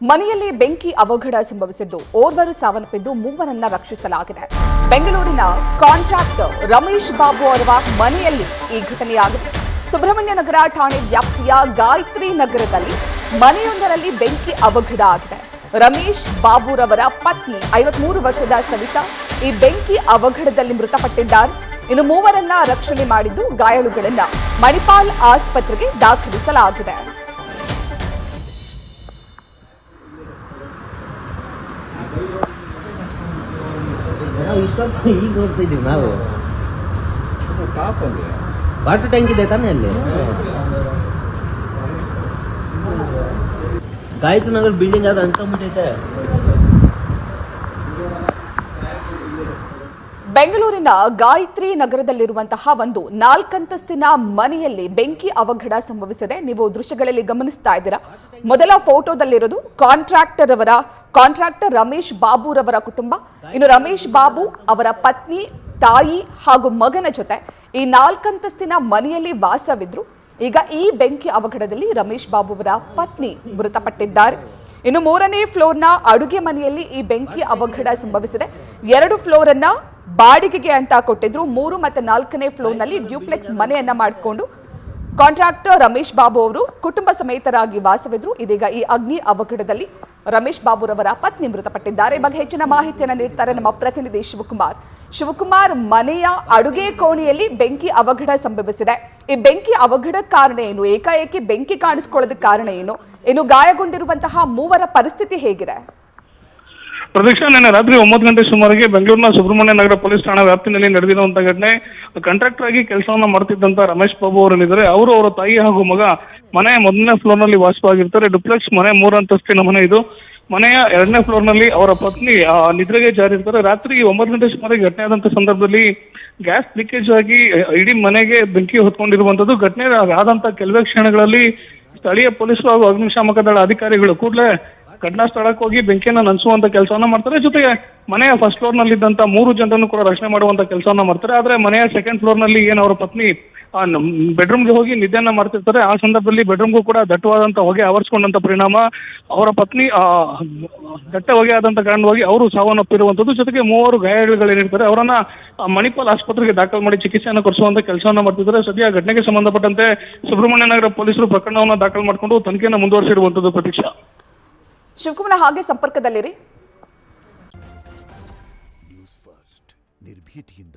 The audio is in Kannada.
ಮನೆಯಲ್ಲಿ ಬೆಂಕಿ ಅವಘಡ ಸಂಭವಿಸಿದ್ದು ಓರ್ವರು ಸಾವನ್ನಪ್ಪಿದ್ದು ಮೂವರನ್ನ ರಕ್ಷಿಸಲಾಗಿದೆ. ಬೆಂಗಳೂರಿನ ಕಾಂಟ್ರಾಕ್ಟರ್ ರಮೇಶ್ ಬಾಬು ಅವರ ಮನೆಯಲ್ಲಿ ಈ ಘಟನೆಯಾಗಿದೆ. ಸುಬ್ರಹ್ಮಣ್ಯ ನಗರ ಠಾಣೆ ವ್ಯಾಪ್ತಿಯ ಗಾಯತ್ರಿ ನಗರದಲ್ಲಿ ಮನೆಯೊಂದರಲ್ಲಿ ಬೆಂಕಿ ಅವಘಡ ಆಗಿದೆ. ರಮೇಶ್ ಬಾಬುರವರ ಪತ್ನಿ 53 ವರ್ಷದ ಸವಿತಾ ಈ ಬೆಂಕಿ ಅವಘಡದಲ್ಲಿ ಮೃತಪಟ್ಟಿದ್ದಾರೆ. ಇನ್ನು ಮೂವರನ್ನ ರಕ್ಷಣೆ ಮಾಡಿದ್ದು ಗಾಯಾಳುಗಳನ್ನ ಮಣಿಪಾಲ್ ಆಸ್ಪತ್ರೆಗೆ ದಾಖಲಿಸಲಾಗಿದೆ. ಈಗ ನೋಡ್ತಾ ಇದೀವಿ ನಾವು. ವಾಟರ್ ಟ್ಯಾಂಕ್ ಇದೆ ತಾನೇ ಅಲ್ಲಿ. ಗಾಯತ್ರಿ ನಗರ ಬಿಲ್ಡಿಂಗ್ ಅದು ಅಂಟ್ಕೊಂಡ್ಬಿಟ್ಟೈತೆ. ಬೆಂಗಳೂರಿನ ಗಾಯತ್ರಿ ನಗರದಲ್ಲಿರುವಂತಹ ಒಂದು 4 ಅಂತಸ್ತಿನ ಮನೆಯಲ್ಲಿ ಬೆಂಕಿ ಅವಘಡ ಸಂಭವಿಸಿದೆ. ನೀವು ದೃಶ್ಯಗಳಲ್ಲಿ ಗಮನಿಸ್ತಾ ಇದ್ದೀರಾ. ಮೊದಲ ಫೋಟೋದಲ್ಲಿರೋದು ಕಾಂಟ್ರಾಕ್ಟರ್ ರಮೇಶ್ ಬಾಬುರವರ ಕುಟುಂಬ. ಇನ್ನು ರಮೇಶ್ ಬಾಬು ಅವರ ಪತ್ನಿ, ತಾಯಿ ಹಾಗೂ ಮಗನ ಜೊತೆ ಈ 4 ಅಂತಸ್ತಿನ ಮನೆಯಲ್ಲಿ ವಾಸವಿದ್ರು. ಈಗ ಈ ಬೆಂಕಿ ಅವಘಡದಲ್ಲಿ ರಮೇಶ್ ಬಾಬು ಅವರ ಪತ್ನಿ ಮೃತಪಟ್ಟಿದ್ದಾರೆ. ಇನ್ನು 3ನೇ ಫ್ಲೋರ್ನ ಅಡುಗೆ ಮನೆಯಲ್ಲಿ ಈ ಬೆಂಕಿ ಅವಘಡ ಸಂಭವಿಸಿದೆ. 2 ಫ್ಲೋರ್ ಅನ್ನ ಬಾಡಿಗೆಗೆ ಅಂತ ಕೊಟ್ಟಿದ್ರು. 3 ಮತ್ತು 4ನೇ ಫ್ಲೋರ್ನಲ್ಲಿ ಡ್ಯೂಪ್ಲೆಕ್ಸ್ ಮನೆಯನ್ನ ಮಾಡಿಕೊಂಡು ಕಾಂಟ್ರಾಕ್ಟರ್ ರಮೇಶ್ ಬಾಬು ಅವರು ಕುಟುಂಬ ಸಮೇತರಾಗಿ ವಾಸವಿದ್ರು. ಇದೀಗ ಈ ಅಗ್ನಿ ಅವಘಡದಲ್ಲಿ ರಮೇಶ್ ಬಾಬುರವರ ಪತ್ನಿ ಮೃತಪಟ್ಟಿದ್ದಾರೆ. ಈ ಬಗ್ಗೆ ಹೆಚ್ಚಿನ ಮಾಹಿತಿಯನ್ನು ನೀಡ್ತಾರೆ ನಮ್ಮ ಪ್ರತಿನಿಧಿ ಶಿವಕುಮಾರ್. ಮನೆಯ ಅಡುಗೆ ಕೋಣೆಯಲ್ಲಿ ಬೆಂಕಿ ಅವಘಡ ಸಂಭವಿಸಿದೆ. ಈ ಬೆಂಕಿ ಅವಘಡ ಕಾರಣ ಏನು? ಏಕಾಏಕಿ ಬೆಂಕಿ ಕಾಣಿಸಿಕೊಳ್ಳೋದಕ್ಕೆ ಕಾರಣ ಏನು? ಇನ್ನು ಗಾಯಗೊಂಡಿರುವಂತಹ ಮೂವರ ಪರಿಸ್ಥಿತಿ ಹೇಗಿದೆ? ಪ್ರದೀಕ್ಷಾ, ನಿನ್ನೆ ರಾತ್ರಿ 9 ಗಂಟೆ ಸುಮಾರಿಗೆ ಬೆಂಗಳೂರಿನ ಸುಬ್ರಹ್ಮಣ್ಯ ನಗರ ಪೊಲೀಸ್ ಠಾಣಾ ವ್ಯಾಪ್ತಿನಲ್ಲಿ ನಡೆದಿರುವಂತಹ ಘಟನೆ. ಕಾಂಟ್ರಾಕ್ಟರ್ ಆಗಿ ಕೆಲಸವನ್ನ ಮಾಡ್ತಿದ್ದಂತ ರಮೇಶ್ ಬಾಬು ಅವರೇನಿದ್ದಾರೆ, ಅವರು ಅವರ ತಾಯಿ ಹಾಗೂ ಮಗ ಮನೆಯ 1ನೇ ಫ್ಲೋರ್ ನಲ್ಲಿ ವಾಸವಾಗಿರ್ತಾರೆ. ಡುಪ್ಲೆಕ್ಸ್ ಮನೆ, 3 ಅಂತಸ್ತಿನ ಮನೆ ಇದು. ಮನೆಯ 2ನೇ ಫ್ಲೋರ್ ನಲ್ಲಿ ಅವರ ಪತ್ನಿ ನಿದ್ರೆಗೆ ಜಾರಿರ್ತಾರೆ. ರಾತ್ರಿ 9 ಗಂಟೆ ಸುಮಾರಿಗೆ ಘಟನೆ ಆದಂತ ಸಂದರ್ಭದಲ್ಲಿ ಗ್ಯಾಸ್ ಲೀಕೇಜ್ ಆಗಿ ಇಡೀ ಮನೆಗೆ ಬೆಂಕಿ ಹೊತ್ಕೊಂಡಿರುವಂತದ್ದು. ಘಟನೆ ಆದಂತ ಕೆಲವೇ ಕ್ಷಣಗಳಲ್ಲಿ ಸ್ಥಳೀಯ ಪೊಲೀಸರು ಹಾಗೂ ಅಗ್ನಿಶಾಮಕ ದಳ ಅಧಿಕಾರಿಗಳು ಕೂಡಲೇ ಘಟನಾ ಸ್ಥಳಕ್ಕೆ ಹೋಗಿ ಬೆಂಕಿಯನ್ನು ನಂದಿಸುವಂತ ಕೆಲಸವನ್ನ ಮಾಡ್ತಾರೆ. ಜೊತೆಗೆ ಮನೆಯ ಫಸ್ಟ್ ಫ್ಲೋರ್ ನಲ್ಲಿ ಇದ್ದಂತ 3 ಜನರನ್ನು ಕೂಡ ರಕ್ಷಣೆ ಮಾಡುವಂತ ಕೆಲಸವನ್ನ ಮಾಡ್ತಾರೆ. ಆದ್ರೆ ಮನೆಯ 2nd ಫ್ಲೋರ್ ನಲ್ಲಿ ಏನು ಅವರ ಪತ್ನಿ ಬೆಡ್ರೂಮ್ಗೆ ಹೋಗಿ ನಿದ್ದೆಯನ್ನ ಮಾಡ್ತಿರ್ತಾರೆ. ಆ ಸಂದರ್ಭದಲ್ಲಿ ಬೆಡ್ರೂಮ್ಗೂ ಕೂಡ ದಟ್ಟವಾದಂತ ಹೊಗೆ ಆವರಿಸಿಕೊಂಡಂತ ಪರಿಣಾಮ ಅವರ ಪತ್ನಿ ದಟ್ಟ ಹೊಗೆ ಆದಂತ ಕಾರಣವಾಗಿ ಅವರು ಸಾವನ್ನಪ್ಪಿರುವಂತದ್ದು. ಜೊತೆಗೆ 3 ಗಾಯಾಳುಗಳೇನಿರ್ತಾರೆ ಅವರನ್ನ ಮಣಿಪಾಲ್ ಆಸ್ಪತ್ರೆಗೆ ದಾಖಲು ಮಾಡಿ ಚಿಕಿತ್ಸೆಯನ್ನು ಕೊಡಿಸುವಂತ ಕೆಲಸವನ್ನ ಮಾಡ್ತಿದ್ದಾರೆ. ಸದ್ಯ ಘಟನೆಗೆ ಸಂಬಂಧಪಟ್ಟಂತೆ ಸುಬ್ರಹ್ಮಣ್ಯ ನಗರ ಪೊಲೀಸರು ಪ್ರಕರಣವನ್ನ ದಾಖಲು ಮಾಡಿಕೊಂಡು ತನಿಖೆಯನ್ನು ಮುಂದುವರಿಸಿರುವಂತದ್ದು. ಪ್ರತೀಕ್ಷಾ, ಶಿವಕುಮಾರ್ ಹಾಗೆ ಸಂಪರ್ಕದಲ್ಲಿರಿ. ನ್ಯೂಸ್ ಫಸ್ಟ್ ನಿರ್ಭೀತಿಯಿಂದ